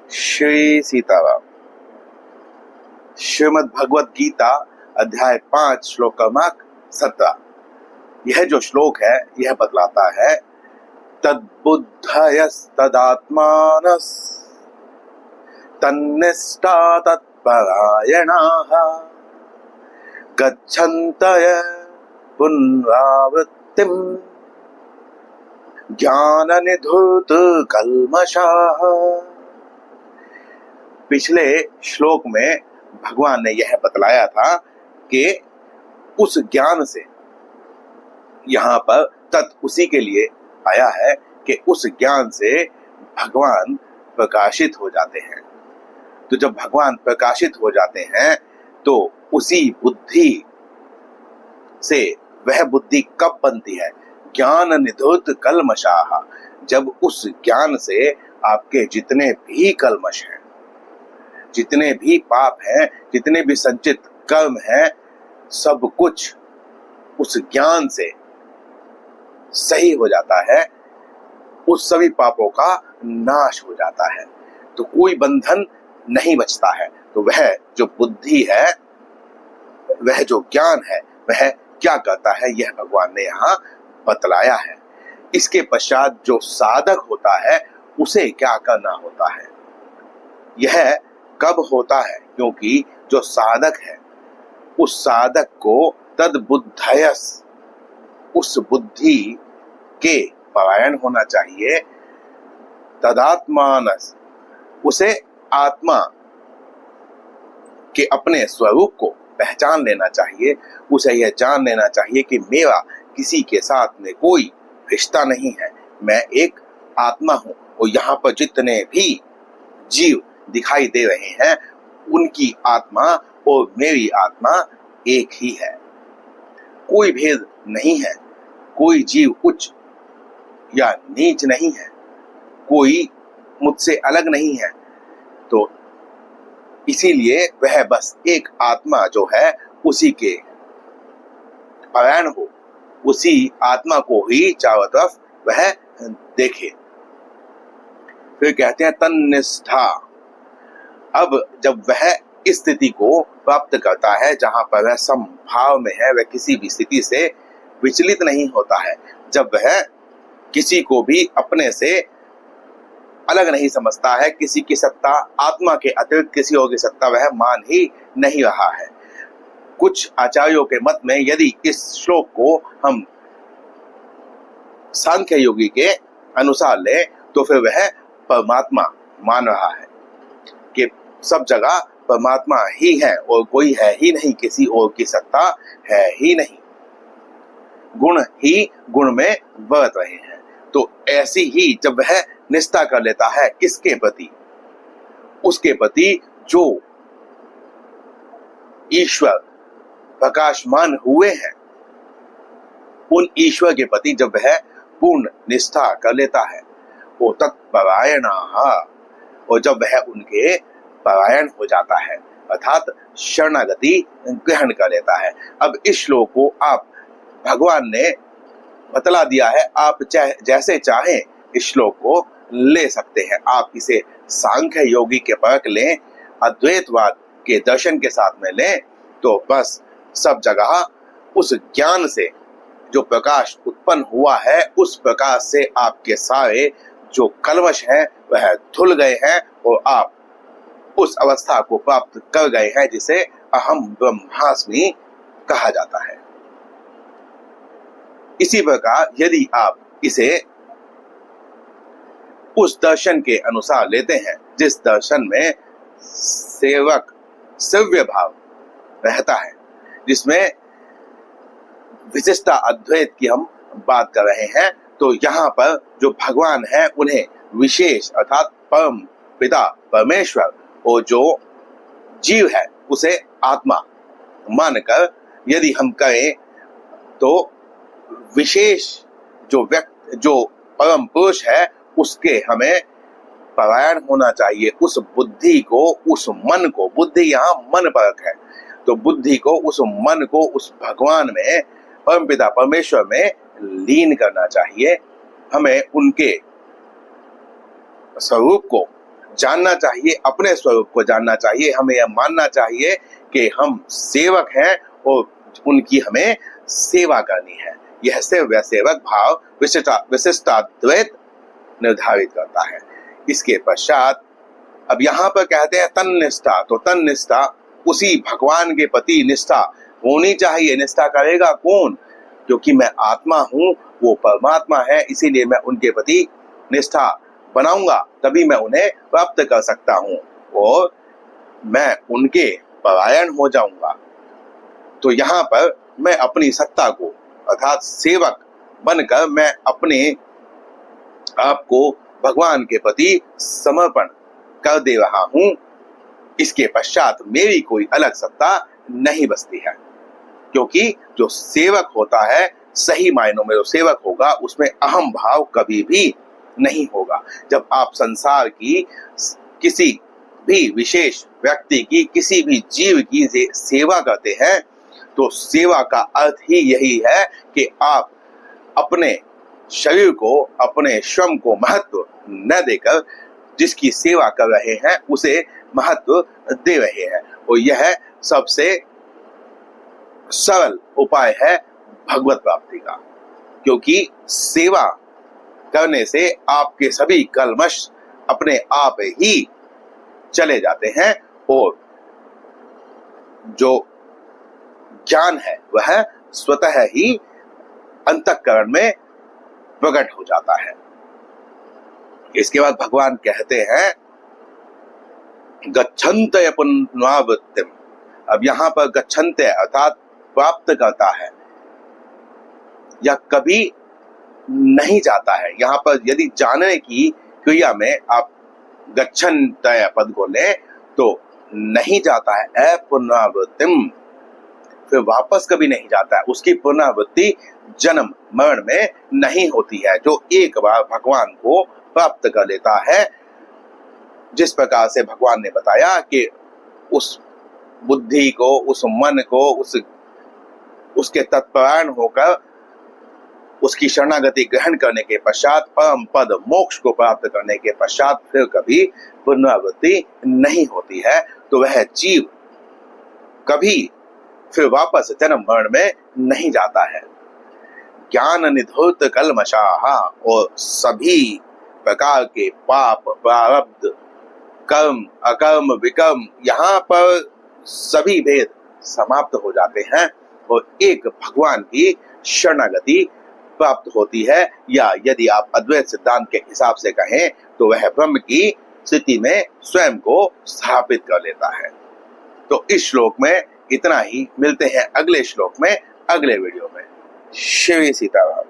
श्री सीताराम। श्रीमद् भगवत गीता अध्याय 5 श्लोक क्रमांक 17। यह जो श्लोक है यह बतलाता है तद्बुद्धयस्तदात्मानस् तन्निष्ठा तत्परायणाः गच्छन्तय पुनरावृत्तिं ज्ञाननिधूत कल्मषाः। पिछले श्लोक में भगवान ने यह बतलाया था कि उस ज्ञान से, यहाँ पर तत् उसी के लिए आया है कि उस ज्ञान से भगवान प्रकाशित हो जाते हैं। तो जब भगवान प्रकाशित हो जाते हैं तो उसी बुद्धि से, वह बुद्धि कब बनती है? ज्ञान निधूत कल्मषाः। जब उस ज्ञान से आपके जितने भी कल्मष हैं, जितने भी पाप हैं, जितने भी संचित कर्म हैं, सब कुछ उस ज्ञान से सही हो जाता है। उस सभी पापों का नाश हो जाता है, तो कोई बंधन नहीं बचता है। तो वह जो बुद्धि है, वह जो ज्ञान है, वह क्या करता है, यह भगवान ने यहाँ बतलाया है। इसके पश्चात जो साधक होता है उसे क्या करना होता है, यह कब होता है? क्योंकि जो साधक है उस साधक को तद्बुद्धयस, उस बुद्धि के परायण होना चाहिए। तदात्मानस, उसे आत्मा के अपने स्वरूप को पहचान लेना चाहिए। उसे यह जान लेना चाहिए कि मेरा किसी के साथ में कोई रिश्ता नहीं है, मैं एक आत्मा हूं और यहाँ पर जितने भी जीव दिखाई दे रहे हैं उनकी आत्मा और मेरी आत्मा एक ही है, कोई भेद नहीं है। कोई जीव उच्च या नीच नहीं है, कोई मुझसे अलग नहीं है। तो इसीलिए वह बस एक आत्मा जो है उसी के परायण हो, उसी आत्मा को ही चारों तरफ वह देखे। फिर कहते हैं तन्निष्ठा। अब जब वह इस स्थिति को प्राप्त करता है जहां पर वह समभाव में है, वह किसी भी स्थिति से विचलित नहीं होता है, जब वह किसी को भी अपने से अलग नहीं समझता है, किसी की सत्ता आत्मा के अतिरिक्त किसी और की सत्ता वह मान ही नहीं रहा है। कुछ आचार्यों के मत में यदि इस श्लोक को हम सांख्य योगी के अनुसार ले तो फिर वह परमात्मा मान रहा है कि सब जगह परमात्मा ही है और कोई है ही नहीं, किसी और की सत्ता है ही नहीं, गुण ही गुण में बरत रहे हैं। तो ऐसी ही जब वह निष्ठा कर लेता है किसके प्रति? उसके प्रति जो ईश्वर प्रकाशमान हुए हैं, उन ईश्वर के प्रति जब वह पूर्ण निष्ठा कर लेता है, वो तत्परायणाः, और जब वह उनके परायण हो जाता है अर्थात शरणागति ग्रहण कर लेता है। अब इस श्लोक को आप भगवान ने बतला दिया है, आप जैसे चाहें इस श्लोक को ले सकते हैं। आप इसे सांख्य योगी के परख लें, अद्वैतवाद के दर्शन के साथ में लें, तो बस सब जगह उस ज्ञान से जो प्रकाश उत्पन्न हुआ है, उस प्रकाश से आपके सारे जो कल्मष हैं वह धुल गए हैं और आप उस अवस्था को प्राप्त कर गए हैं जिसे अहम ब्रह्मास्मि कहा जाता है। इसी प्रकार यदि आप इसे उस दर्शन के अनुसार लेते हैं जिस दर्शन में सेवक सेव्य भाव रहता है, जिसमें विशिष्टा अद्वैत की हम बात कर रहे हैं, तो यहाँ पर जो भगवान है उन्हें विशेष अर्थात परम पिता परमेश्वर और जो जीव है उसे आत्मा मानकर यदि हम कहें तो विशेष जो व्यक्ति, जो परम पुरुष है, उसके हमें परायण होना चाहिए। उस बुद्धि को, उस मन को, बुद्धि यहाँ मन परक है, तो बुद्धि को, उस मन को उस भगवान में, परमपिता परमेश्वर में लीन करना चाहिए। हमें उनके स्वरूप को जानना चाहिए, अपने स्वरूप को जानना चाहिए। हमें यह मानना चाहिए कि हम सेवक हैं और उनकी हमें सेवा करनी है। यह सेव्य सेवक भाव विशिष्टाद्वैत निर्धारित करता है। इसके पश्चात अब यहाँ पर कहते हैं तन्निष्ठा। तो तन्निष्ठा उसी भगवान के प्रति निष्ठा होनी चाहिए। निष्ठा करेगा कौन? क्योंकि मैं आत्मा हूं, वो परमात्मा है, इसीलिए मैं उनके प्रति निष्ठा बनाऊंगा, तभी मैं उन्हें प्राप्त कर सकता हूं और मैं उनके परायण हो जाऊंगा। तो यहाँ पर मैं अपनी सत्ता को अर्थात सेवक बनकर मैं अपने आप को भगवान के प्रति समर्पण कर दे रहा हूं। इसके पश्चात मेरी कोई अलग सत्ता नहीं बचती है, क्योंकि जो सेवक होता है, सही मायनों में जो सेवक होगा, उसमें अहम भाव कभी भी नहीं होगा। जब आप संसार की किसी भी विशेष व्यक्ति की, किसी भी जीव की सेवा करते हैं, तो सेवा का अर्थ ही यही है कि आप अपने शरीर को, अपने श्रम को महत्व न देकर जिसकी सेवा कर रहे हैं उसे महत्व दे रहे हैं। और यह सबसे सरल उपाय है भगवत प्राप्ति का, क्योंकि सेवा करने से आपके सभी कल्मश अपने आप ही चले जाते हैं और जो ज्ञान है वह स्वतः ही अंतःकरण में प्रकट हो जाता है। इसके बाद भगवान कहते हैं गच्छन्ते पुनरावृत्तिम। अब यहाँ पर गच्छन्ते अर्थात प्राप्त करता है या कभी नहीं जाता है। यहाँ पर यदि जानने की क्रिया में आप गच्छन्ते पद को लें तो नहीं जाता है, पुनरावृत्तिम, फिर वापस कभी नहीं जाता है। उसकी पुनरावृत्ति जन्म मरण में नहीं होती है। जो एक बार भगवान को प्राप्त कर लेता है, जिस प्रकार से भगवान ने बताया कि उस बुद्धि को, उस मन को, उसके तत्परायण होकर उसकी शरणागति ग्रहण करने के पश्चात परम पद मोक्ष को प्राप्त करने के पश्चात फिर कभी पुनरावृत्ति नहीं होती है। तो वह जीव कभी फिर वापस जन्म मरण में नहीं जाता है। ज्ञान निधूत कल्मषाः, और सभी प्रकार के पाप, प्रारब्ध, कर्म, अकर्म, विकर्म, यहाँ पर सभी भेद समाप्त हो जाते हैं और एक भगवान की शरणागति प्राप्त होती है, या यदि आप अद्वैत सिद्धांत के हिसाब से कहें तो वह ब्रह्म की स्थिति में स्वयं को स्थापित कर लेता है। तो इस श्लोक में इतना ही। मिलते हैं अगले श्लोक में, अगले वीडियो में। श्री सीताराम।